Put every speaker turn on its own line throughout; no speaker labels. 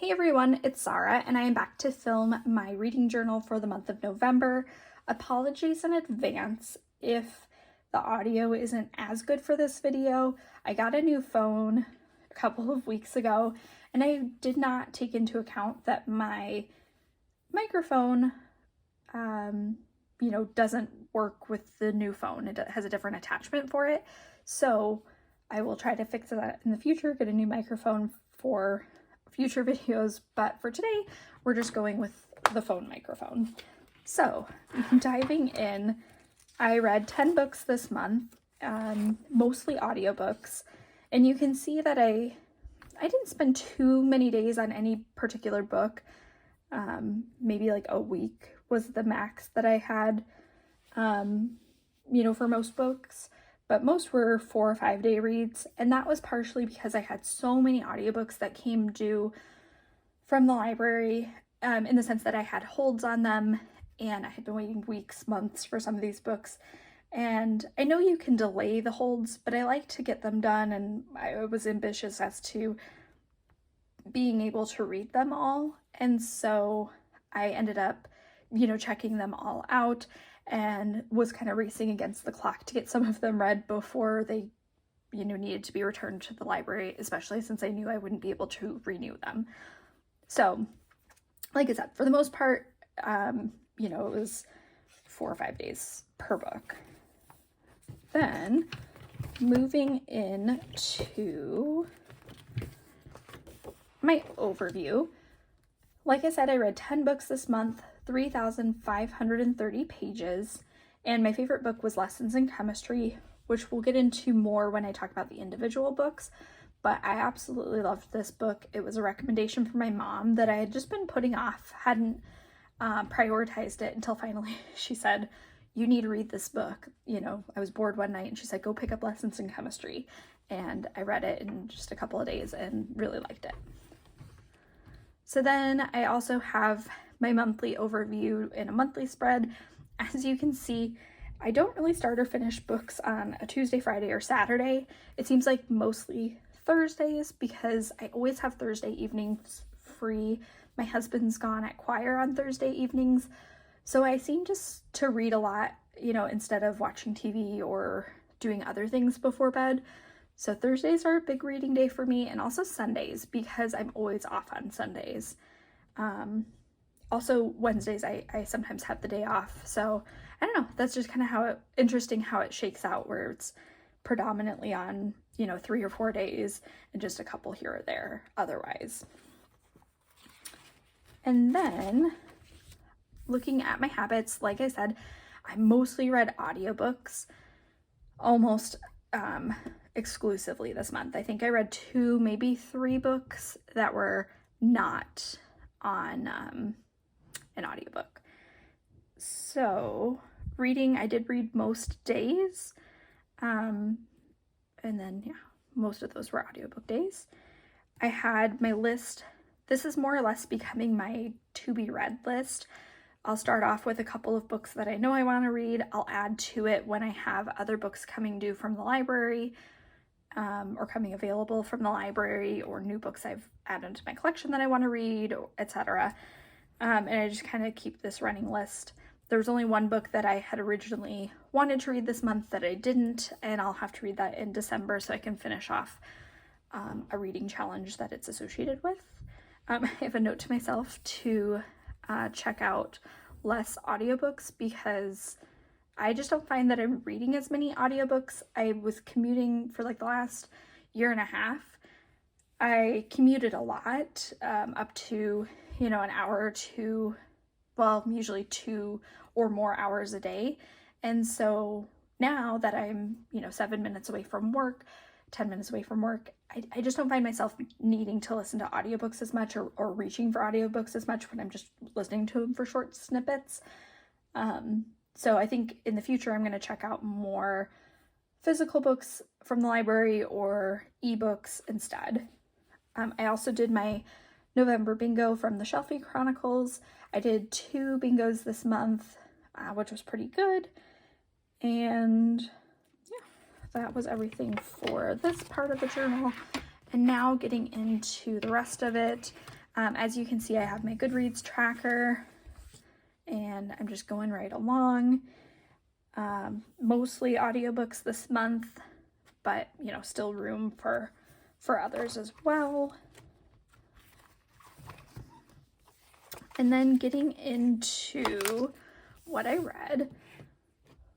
Hey everyone, it's Sarah, and I am back to film my reading journal for the month of November. Apologies in advance if the audio isn't as good for this video. I got a new phone a couple of weeks ago, and I did not take into account that my microphone, doesn't work with the new phone. It has a different attachment for it. So I will try to fix that in the future, get a new microphone for future videos, but for today, we're just going with the phone microphone. So, diving in, I read 10 books this month, mostly audiobooks, and you can see that I didn't spend too many days on any particular book. Maybe like a week was the max that I had, for most books. But most were 4 or 5 day reads, and that was partially because I had so many audiobooks that came due from the library, in the sense that I had holds on them, and I had been waiting weeks, months for some of these books. And I know you can delay the holds, but I like to get them done, and I was ambitious as to being able to read them all. And so I ended up, checking them all out, and was kind of racing against the clock to get some of them read before they, needed to be returned to the library, especially since I knew I wouldn't be able to renew them. So, like I said, for the most part, it was 4 or 5 days per book. Then, moving into my overview, like I said, I read 10 books this month, 3,530 pages, and my favorite book was Lessons in Chemistry, which we'll get into more when I talk about the individual books, but I absolutely loved this book. It was a recommendation from my mom that I had just been putting off, hadn't prioritized it until finally she said, you need to read this book. I was bored one night and she said, go pick up Lessons in Chemistry, and I read it in just a couple of days and really liked it. So then I also have my monthly overview in a monthly spread. As you can see, I don't really start or finish books on a Tuesday, Friday, or Saturday. It seems like mostly Thursdays because I always have Thursday evenings free. My husband's gone at choir on Thursday evenings, so I seem just to read a lot, instead of watching TV or doing other things before bed. So Thursdays are a big reading day for me, and also Sundays because I'm always off on Sundays. Also Wednesdays I sometimes have the day off, so I don't know, that's just kind of interesting how it shakes out, where it's predominantly on 3 or 4 days and just a couple here or there otherwise. And then looking at my habits, like I said, I mostly read audiobooks almost exclusively this month. I think I read 2, maybe 3 books that were not on an audiobook. So reading, I did read most days, and then most of those were audiobook days. I had my list. This is more or less becoming my to be read list. I'll start off with a couple of books that I know I want to read. I'll add to it when I have other books coming due from the library, or coming available from the library, or new books I've added to my collection that I want to read, etc. And I just kind of keep this running list. There's only one book that I had originally wanted to read this month that I didn't, and I'll have to read that in December so I can finish off a reading challenge that it's associated with. I have a note to myself to check out less audiobooks because I just don't find that I'm reading as many audiobooks. I was commuting for like the last year and a half. I commuted a lot, up to, an hour or two, well, usually 2 or more hours a day. And so now that I'm, 7 minutes away from work, 10 minutes away from work, I just don't find myself needing to listen to audiobooks as much, or reaching for audiobooks as much when I'm just listening to them for short snippets. So I think in the future, I'm going to check out more physical books from the library or ebooks instead. I also did my November bingo from the Shelfie Chronicles. I did 2 bingos this month, which was pretty good. And that was everything for this part of the journal. And now getting into the rest of it, As you can see, I have my Goodreads tracker, and I'm just going right along. Mostly audiobooks this month, but still room for others as well. And then getting into what I read.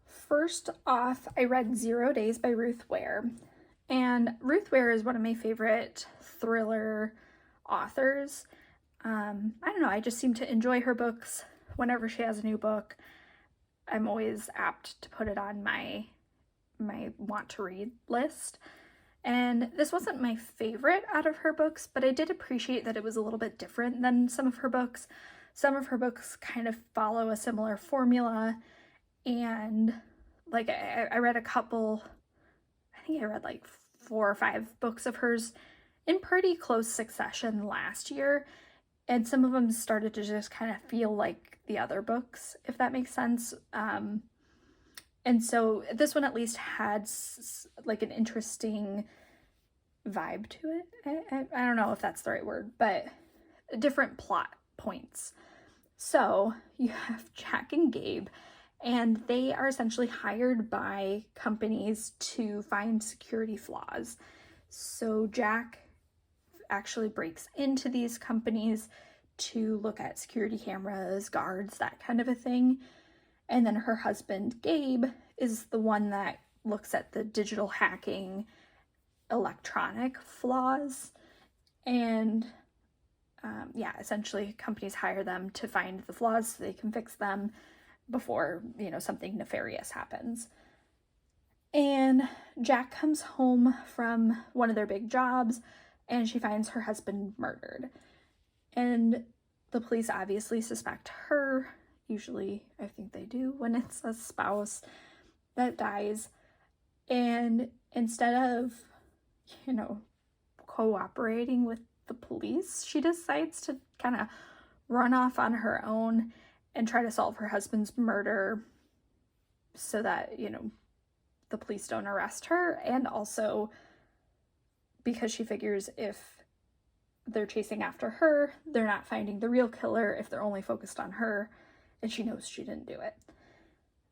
First off, I read 0 Days by Ruth Ware. And Ruth Ware is one of my favorite thriller authors. I don't know, I just seem to enjoy her books. Whenever she has a new book, I'm always apt to put it on my want to read list. And this wasn't my favorite out of her books, but I did appreciate that it was a little bit different than some of her books. Some of her books kind of follow a similar formula, and like I read a couple, I think I read like 4 or 5 books of hers in pretty close succession last year, and some of them started to just kind of feel like the other books, if that makes sense. And so this one at least had like an interesting vibe to it. I don't know if that's the right word, but different plot points. So you have Jack and Gabe, and they are essentially hired by companies to find security flaws. So Jack actually breaks into these companies to look at security cameras, guards, that kind of a thing. And then her husband, Gabe, is the one that looks at the digital hacking, electronic flaws. And essentially companies hire them to find the flaws so they can fix them before, something nefarious happens. And Jack comes home from one of their big jobs, and she finds her husband murdered. And the police obviously suspect her. Usually, I think they do when it's a spouse that dies. And instead of, cooperating with the police, she decides to kind of run off on her own and try to solve her husband's murder so that, the police don't arrest her. And also because she figures if they're chasing after her, they're not finding the real killer if they're only focused on her, and she knows she didn't do it.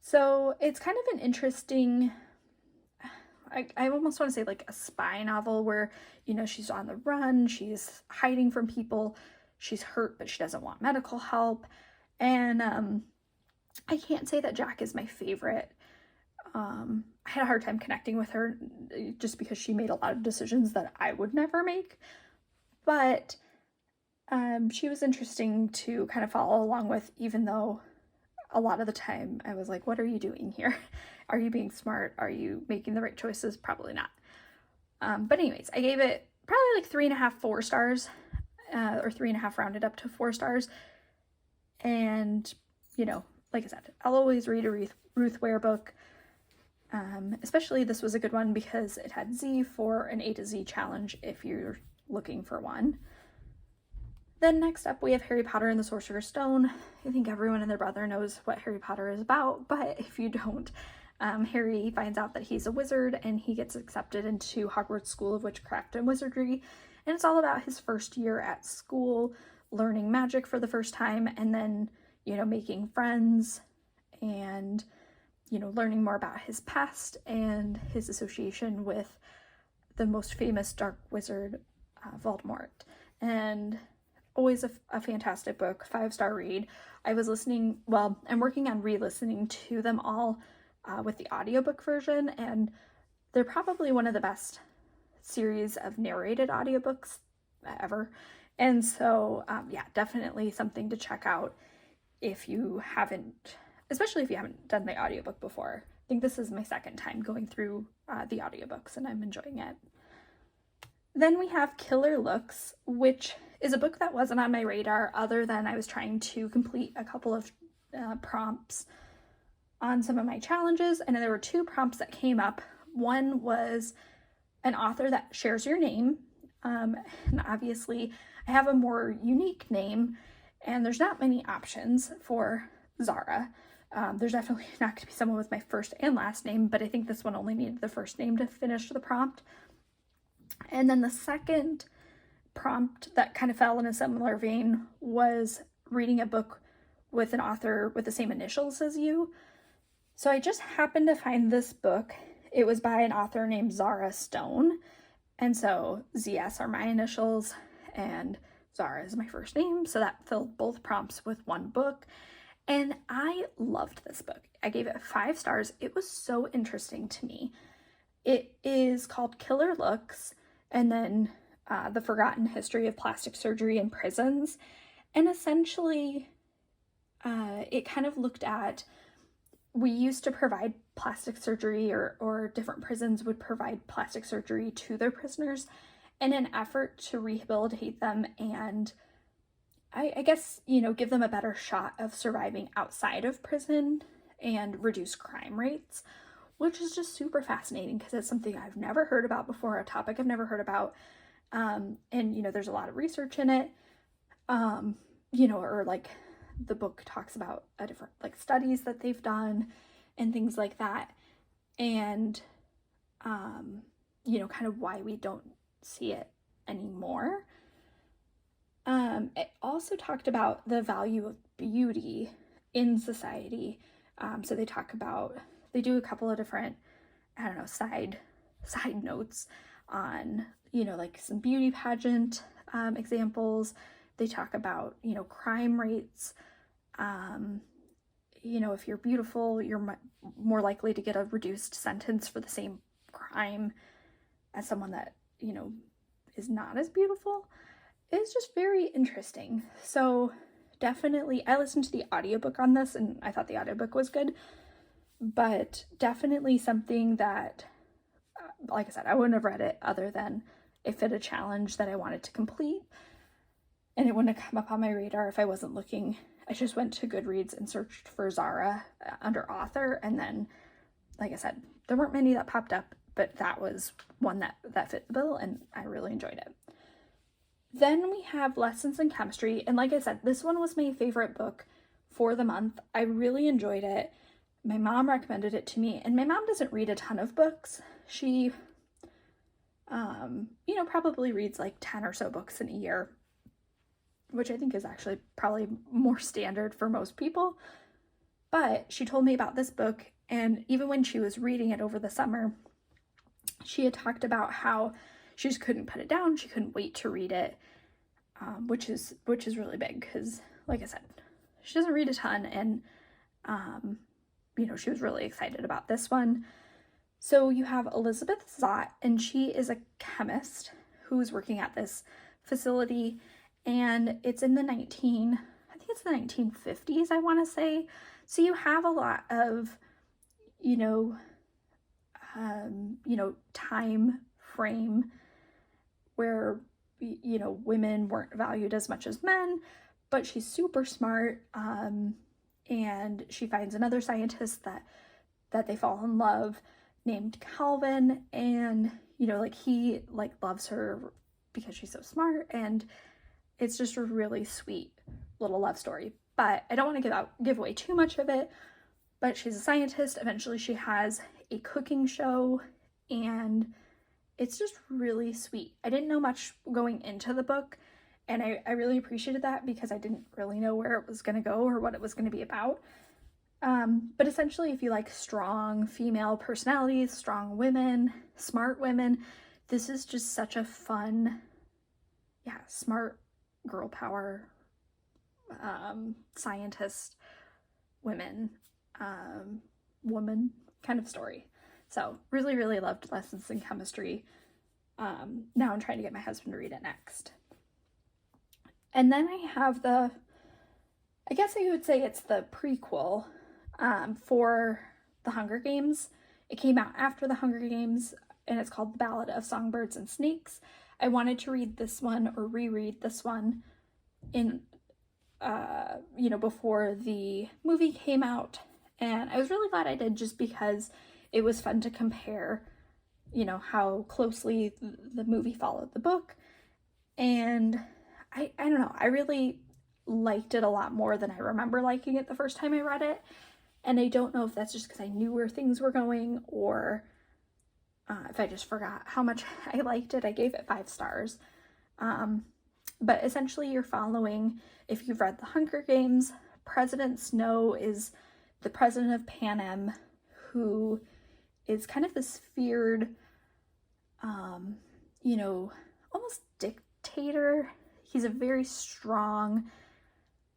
So it's kind of an interesting, I almost want to say like a spy novel where, she's on the run, she's hiding from people, she's hurt, but she doesn't want medical help. And I can't say that Jack is my favorite. I had a hard time connecting with her just because she made a lot of decisions that I would never make. But she was interesting to kind of follow along with, even though a lot of the time I was like, what are you doing here? Are you being smart? Are you making the right choices? Probably not. But anyways, I gave it probably like 3.5, 4 stars, or 3.5 rounded up to 4 stars. And, like I said, I'll always read a Ruth Ware book. Especially this was a good one because it had Z for an A to Z challenge if you're looking for one. Then next up we have Harry Potter and the Sorcerer's Stone. I think everyone and their brother knows what Harry Potter is about, but if you don't, Harry finds out that he's a wizard and he gets accepted into Hogwarts School of Witchcraft and Wizardry, and it's all about his first year at school, learning magic for the first time, and then, making friends and, learning more about his past and his association with the most famous dark wizard, Voldemort. And always a fantastic book, 5-star read. I'm working on re-listening to them all with the audiobook version, and they're probably one of the best series of narrated audiobooks ever. And so, definitely something to check out if you haven't, especially if you haven't done the audiobook before. I think this is my second time going through the audiobooks, and I'm enjoying it. Then we have Killer Looks, which is a book that wasn't on my radar other than I was trying to complete a couple of prompts on some of my challenges, and there were 2 prompts that came up. One was an author that shares your name, and obviously I have a more unique name, and there's not many options for Zara. There's definitely not going to be someone with my first and last name, but I think this one only needed the first name to finish the prompt. And then the second prompt that kind of fell in a similar vein was reading a book with an author with the same initials as you. So I just happened to find this book. It was by an author named Zara Stone. And so ZS are my initials and Zara is my first name. So that filled both prompts with one book. And I loved this book. I gave it 5 stars. It was so interesting to me. It is called Killer Looks, and then The Forgotten History of Plastic Surgery in Prisons. And essentially, it kind of looked at, we used to provide plastic surgery, or different prisons would provide plastic surgery to their prisoners in an effort to rehabilitate them and I guess, give them a better shot of surviving outside of prison and reduce crime rates, which is just super fascinating because it's something I've never heard about before, a topic I've never heard about. And, there's a lot of research in it, or like the book talks about a different like studies that they've done and things like that. And, kind of why we don't see it anymore. It also talked about the value of beauty in society. So they do a couple of different, side notes on, like some beauty pageant examples. They talk about, crime rates. If you're beautiful, you're more likely to get a reduced sentence for the same crime as someone that, is not as beautiful. It's just very interesting. So definitely, I listened to the audiobook on this and I thought the audiobook was good, but definitely something that, like I said, I wouldn't have read it other than it fit a challenge that I wanted to complete, and it wouldn't have come up on my radar if I wasn't looking. I just went to Goodreads and searched for Zara under author, and then, like I said, there weren't many that popped up, but that was one that fit the bill, and I really enjoyed it. Then we have Lessons in Chemistry, and like I said, this one was my favorite book for the month. I really enjoyed it. My mom recommended it to me, and my mom doesn't read a ton of books. She, probably reads like 10 or so books in a year, which I think is actually probably more standard for most people. But she told me about this book, and even when she was reading it over the summer, she had talked about how she just couldn't put it down. She couldn't wait to read it, which is really big because, like I said, she doesn't read a ton, and she was really excited about this one. So you have Elizabeth Zott, and she is a chemist who's working at this facility, and it's in the 1950s, I want to say. So you have a lot of, time frame where, women weren't valued as much as men, but she's super smart, and she finds another scientist that they fall in love named Calvin, and, he, loves her because she's so smart, and it's just a really sweet little love story. But I don't want to give away too much of it, but she's a scientist. Eventually she has a cooking show, and it's just really sweet. I didn't know much going into the book, and I really appreciated that because I didn't really know where it was going to go or what it was going to be about. But essentially, if you like strong female personalities, strong women, smart women, this is just such a fun, smart girl power, scientist woman kind of story. So really, really loved Lessons in Chemistry. Now I'm trying to get my husband to read it next. And then I have I guess I would say it's the prequel for The Hunger Games. It came out after The Hunger Games, and it's called The Ballad of Songbirds and Snakes. I wanted to read this one or reread this one in, before the movie came out. And I was really glad I did, just because it was fun to compare, how closely the movie followed the book. And I don't know, I really liked it a lot more than I remember liking it the first time I read it. And I don't know if that's just because I knew where things were going, or if I just forgot how much I liked it. I gave it 5 stars. But essentially you're following, if you've read The Hunger Games, President Snow is the president of Panem, who is kind of this feared, almost dictator. He's a very strong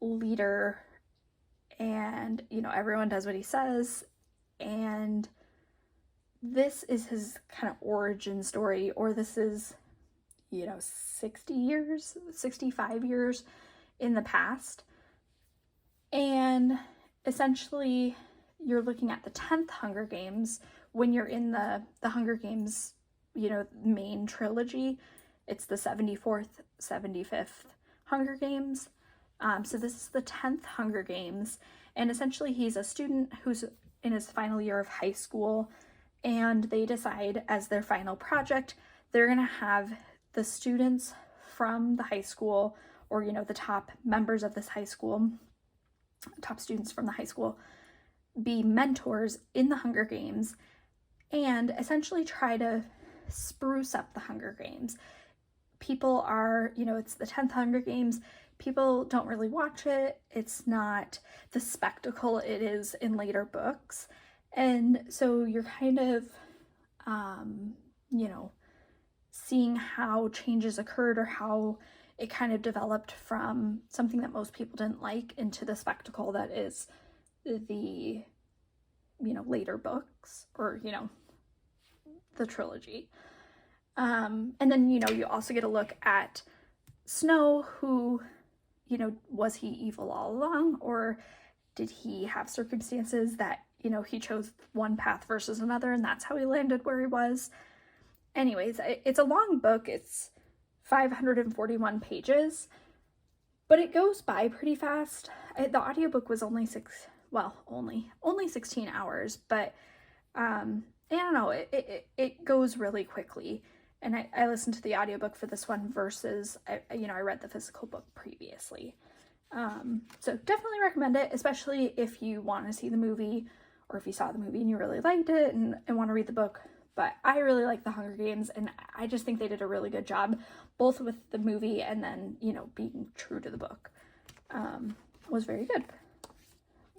leader, and, everyone does what he says. And this is his kind of origin story, or this is, 65 years in the past. And essentially you're looking at the 10th Hunger Games when you're in the Hunger Games, main trilogy. It's the 74th, 75th Hunger Games. So this is the 10th Hunger Games, and essentially he's a student who's in his final year of high school, and they decide as their final project, they're going to have the students from the high school, or, the top members of this high school, top students from the high school, be mentors in the Hunger Games and essentially try to spruce up the Hunger Games. People are, it's the 10th Hunger Games. People don't really watch it. It's not the spectacle it is in later books. And so you're kind of, seeing how changes occurred, or how it kind of developed from something that most people didn't like into the spectacle that is the, later books, or, the trilogy. And then, you also get a look at Snow, who, was he evil all along, or did he have circumstances that, he chose one path versus another, and that's how he landed where he was. Anyways, it's a long book. It's 541 pages, but it goes by pretty fast. The audiobook was only 16 hours, but I don't know, it goes really quickly. And I listened to the audiobook for this one versus, I read the physical book previously. So definitely recommend it, especially if you want to see the movie, or if you saw the movie and you really liked it and want to read the book. But I really like The Hunger Games, and I just think they did a really good job, both with the movie and then, being true to the book. Was very good.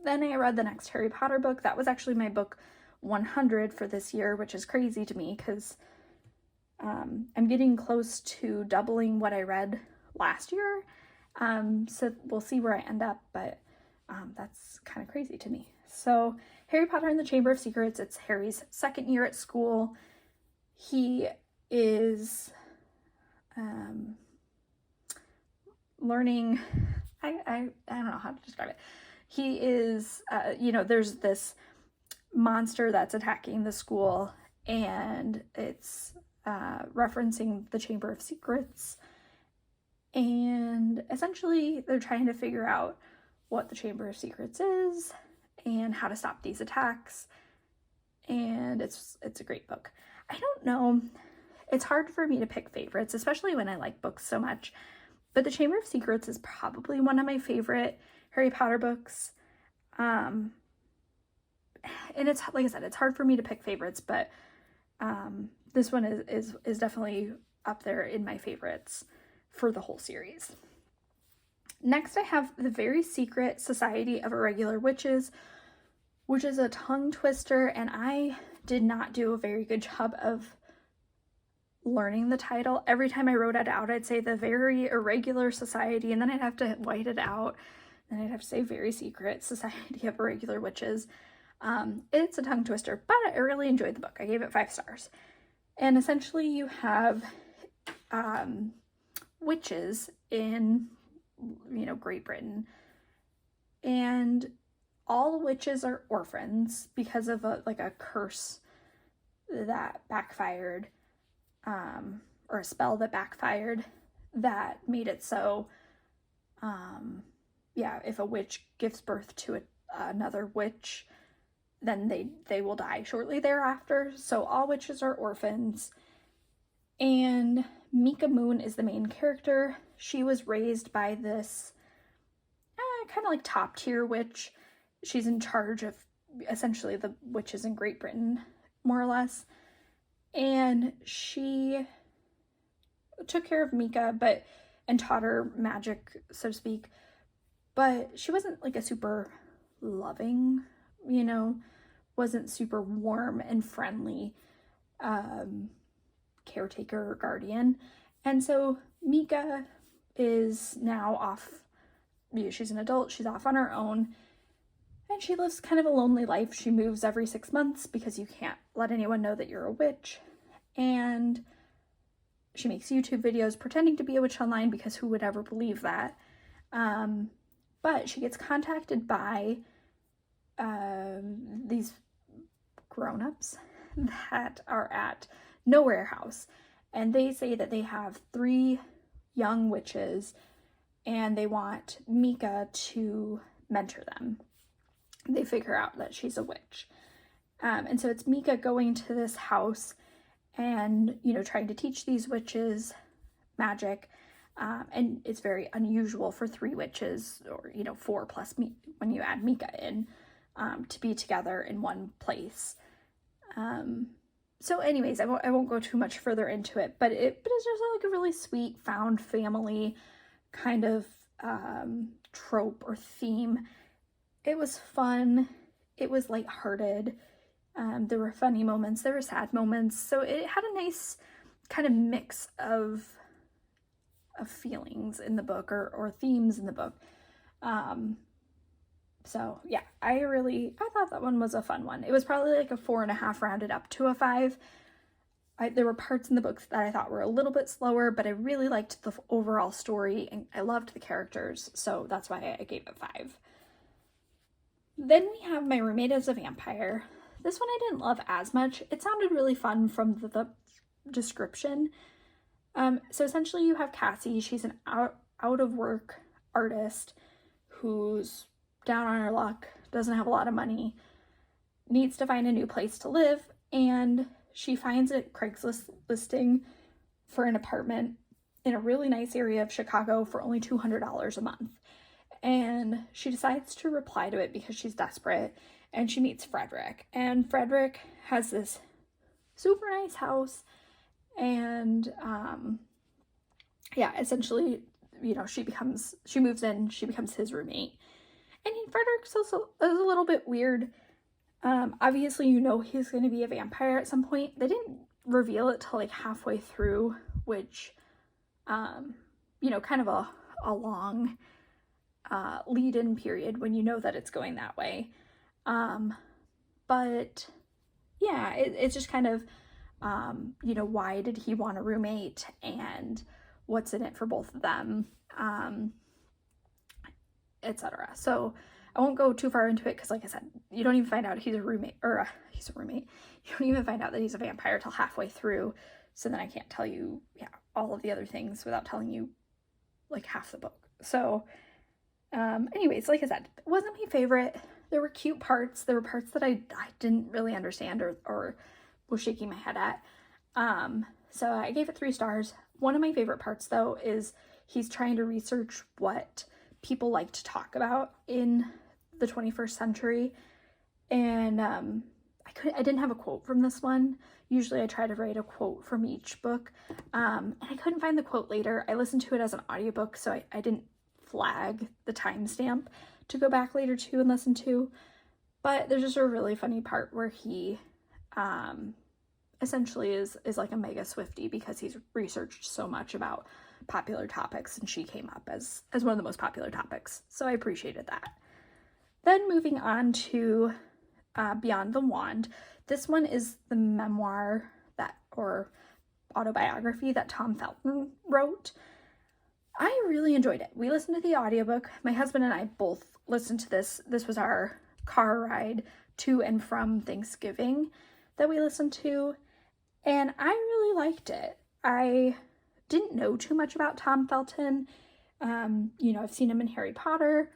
Then I read the next Harry Potter book. That was actually my book 100 for this year, which is crazy to me because I'm getting close to doubling what I read last year. So we'll see where I end up, but that's kind of crazy to me. So Harry Potter and the Chamber of Secrets, it's Harry's second year at school. He is learning, I don't know how to describe it. He is, there's this monster that's attacking the school, and it's referencing the Chamber of Secrets. And essentially they're trying to figure out what the Chamber of Secrets is and how to stop these attacks. And it's a great book. I don't know, it's hard for me to pick favorites, especially when I like books so much, but the Chamber of Secrets is probably one of my favorite Harry Potter books. And it's, like I said, it's hard for me to pick favorites, but this one is definitely up there in my favorites for the whole series. Next, I have The Very Secret Society of Irregular Witches, which is a tongue twister, and I did not do a very good job of learning the title. Every time I wrote it out, I'd say The Very Irregular Society, and then I'd have to white it out, and I'd have to say Very Secret Society of Irregular Witches. It's a tongue twister, but I really enjoyed the book. I gave it 5 stars. And essentially you have witches in, Great Britain, and all witches are orphans because of a curse that backfired, or a spell that backfired that made it so, if a witch gives birth to another witch, then they will die shortly thereafter. So all witches are orphans. And Mika Moon is the main character. She was raised by this kind of like top tier witch. She's in charge of essentially the witches in Great Britain, more or less. And she took care of Mika, and taught her magic, so to speak. But she wasn't like a super loving, wasn't super warm and friendly caretaker or guardian. And so Mika is now off, she's an adult, she's off on her own, and she lives kind of a lonely life. She moves every 6 months because you can't let anyone know that you're a witch. And she makes YouTube videos pretending to be a witch online, because who would ever believe that? But she gets contacted by these grown-ups that are at Nowhere House, and they say that they have 3 young witches and they want Mika to mentor them. They figure out that she's a witch. And so it's Mika going to this house and, trying to teach these witches magic. And it's very unusual for 3 witches, or, 4 plus me when you add Mika in, to be together in one place. So anyways, I won't go too much further into it, but it's just like a really sweet found family kind of trope or theme. It was fun. It was lighthearted. There were funny moments. There were sad moments. So it had a nice kind of mix of feelings in the book, or themes in the book. So yeah, I thought that one was a fun one. It was probably like a 4.5 rounded up to a 5. There were parts in the book that I thought were a little bit slower, but I really liked the overall story and I loved the characters, so that's why I gave it 5. Then we have My Roommate is a Vampire. This one I didn't love as much. It sounded really fun from the description. So essentially you have Cassie. She's an out of work artist who's down on her luck, doesn't have a lot of money, needs to find a new place to live, and she finds a Craigslist listing for an apartment in a really nice area of Chicago for only $200 a month. And she decides to reply to it because she's desperate, and she meets Frederick. And Frederick has this super nice house, and essentially, she moves in, she becomes his roommate. And Frederick's also is a little bit weird. Obviously, he's going to be a vampire at some point. They didn't reveal it till like halfway through, which, kind of a long lead-in period when you know that it's going that way. But yeah, it's just kind of, why did he want a roommate and what's in it for both of them, etc. So I won't go too far into it because, like I said, you don't even find out he's a roommate. You don't even find out that he's a vampire till halfway through. So then I can't tell you, all of the other things without telling you like half the book. So, anyways, like I said, it wasn't my favorite. There were cute parts. There were parts that I didn't really understand or was shaking my head at. So I gave it 3 stars. One of my favorite parts, though, is he's trying to research what people like to talk about in the 21st century. And I didn't have a quote from this one. Usually I try to write a quote from each book. And I couldn't find the quote later. I listened to it as an audiobook, so I didn't flag the timestamp to go back later to and listen to. But there's just a really funny part where he essentially is like a mega Swiftie because he's researched so much about popular topics, and she came up as one of the most popular topics. So I appreciated that. Then moving on to Beyond the Wand. This one is the memoir or autobiography that Tom Felton wrote. I really enjoyed it. We listened to the audiobook. My husband and I both listened to this. This was our car ride to and from Thanksgiving that we listened to, and I really liked it. I didn't know too much about Tom Felton. I've seen him in Harry Potter.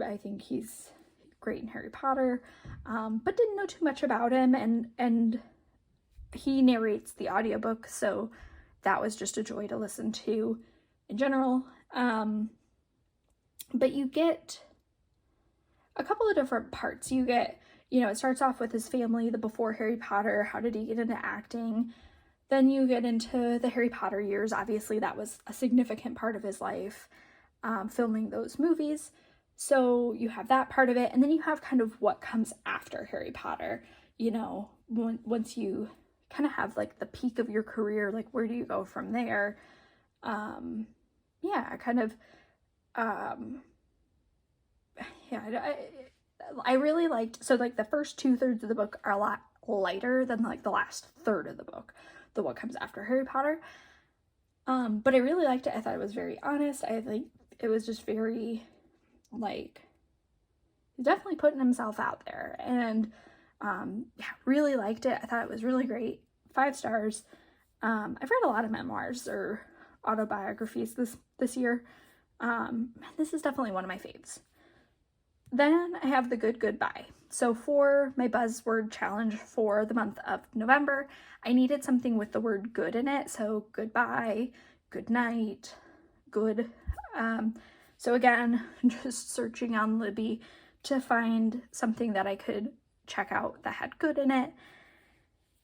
I think he's great in Harry Potter, but didn't know too much about him, and he narrates the audiobook, so that was just a joy to listen to in general. But you get a couple of different parts. You get, it starts off with his family, the before Harry Potter, how did he get into acting, Then you get into the Harry Potter years. Obviously, that was a significant part of his life, filming those movies. So you have that part of it. And then you have kind of what comes after Harry Potter, you know, once you kind of have like the peak of your career, like where do you go from there? Yeah, kind of, yeah, I really liked, so like the first 2/3 of the book are a lot lighter than like the last third of the book, the what comes after Harry Potter. But I really liked it. I thought it was very honest. I think it was just very, like, he's definitely putting himself out there, and yeah, really liked it. I thought it was really great. 5 stars. I've read a lot of memoirs or autobiographies this year. This is definitely one of my faves. Then I have The Good Goodbye. So for my buzzword challenge for the month of November, I needed something with the word good in it. So goodbye, good night, good. So again, just searching on Libby to find something that I could check out that had good in it.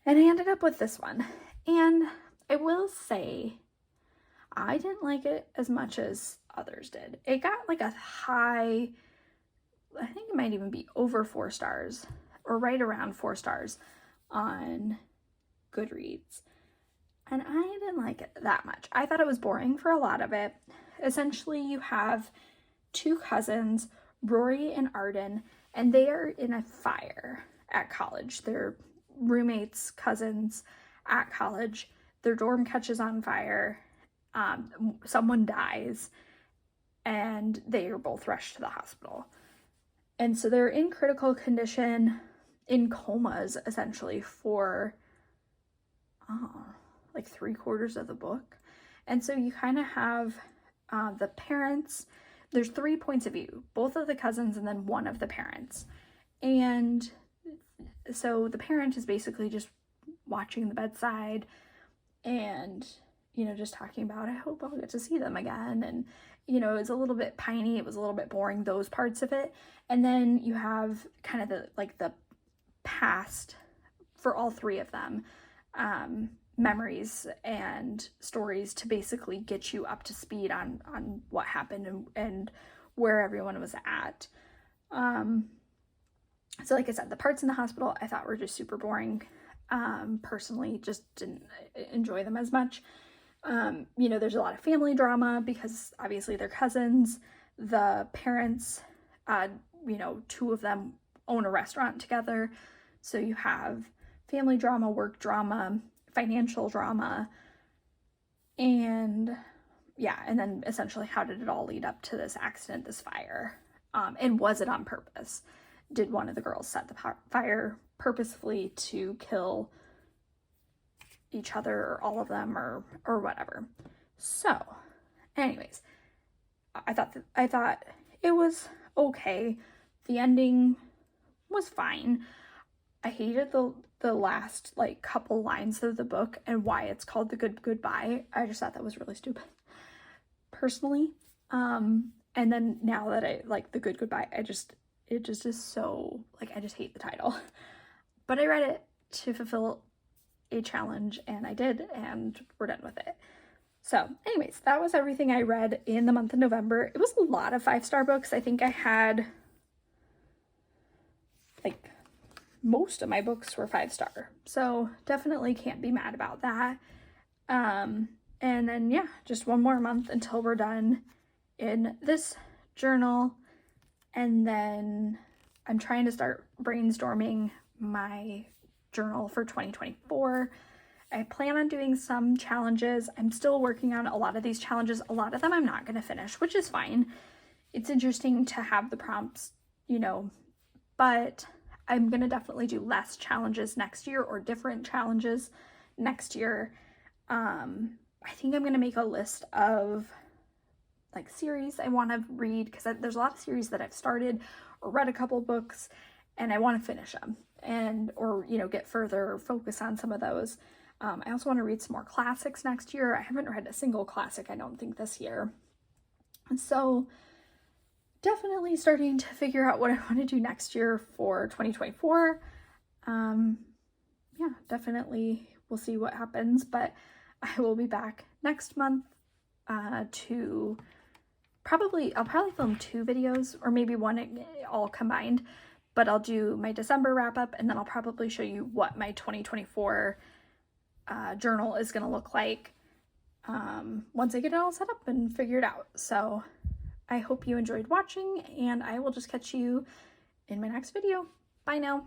And I ended up with this one. And I will say, I didn't like it as much as others did. It got like a high, I think it might even be over 4 stars or right around 4 stars on Goodreads. And I didn't like it that much. I thought it was boring for a lot of it. Essentially, you have 2 cousins, Rory and Arden, and they are in a fire at college. They're roommates, cousins at college. Their dorm catches on fire. Someone dies, and they are both rushed to the hospital. And so they're in critical condition, in comas, essentially, for like 3/4 of the book. And so you kind of have the parents. There's 3 points of view, both of the cousins and then one of the parents. And so the parent is basically just watching the bedside and, you know, just talking about, I hope I'll get to see them again. And, you know, it was a little bit piney. It was a little bit boring, those parts of it. And then you have kind of the past for all 3 of them, memories and stories to basically get you up to speed on what happened and where everyone was at. So like I said, the parts in the hospital I thought were just super boring. Personally, just didn't enjoy them as much. You know, there's a lot of family drama because obviously they're cousins. The parents, you know, 2 of them own a restaurant together. So you have family drama, work drama, financial drama, and yeah, and then essentially how did it all lead up to this accident, this fire? And was it on purpose? Did one of the girls set the fire purposefully to kill each other or all of them or whatever? So anyways, I thought it was okay. The ending was fine. I hated the last like couple lines of the book and why it's called The Good Goodbye. I just thought that was really stupid, personally. And then now that I like The Good Goodbye, it just is so, like, I just hate the title. But I read it to fulfill a challenge, and I did, and we're done with it. So anyways, that was everything I read in the month of November. It was a lot of 5-star books. I think I had, like, most of my books were 5-star. So definitely can't be mad about that. And then, yeah, just one more month until we're done in this journal. And then I'm trying to start brainstorming my journal for 2024. I plan on doing some challenges. I'm still working on a lot of these challenges. A lot of them I'm not going to finish, which is fine. It's interesting to have the prompts, you know, but I'm going to definitely do less challenges next year or different challenges next year. I think I'm going to make a list of like series I want to read, because there's a lot of series that I've started or read a couple books and I want to finish them or, you know, get further focus on some of those. I also want to read some more classics next year. I haven't read a single classic, I don't think, this year. And so definitely starting to figure out what I want to do next year for 2024. Yeah, definitely we'll see what happens, but I will be back next month to I'll probably film 2 videos, or maybe one all combined, but I'll do my December wrap up, and then I'll probably show you what my 2024 journal is going to look like once I get it all set up and figured out. So I hope you enjoyed watching, and I will just catch you in my next video. Bye now.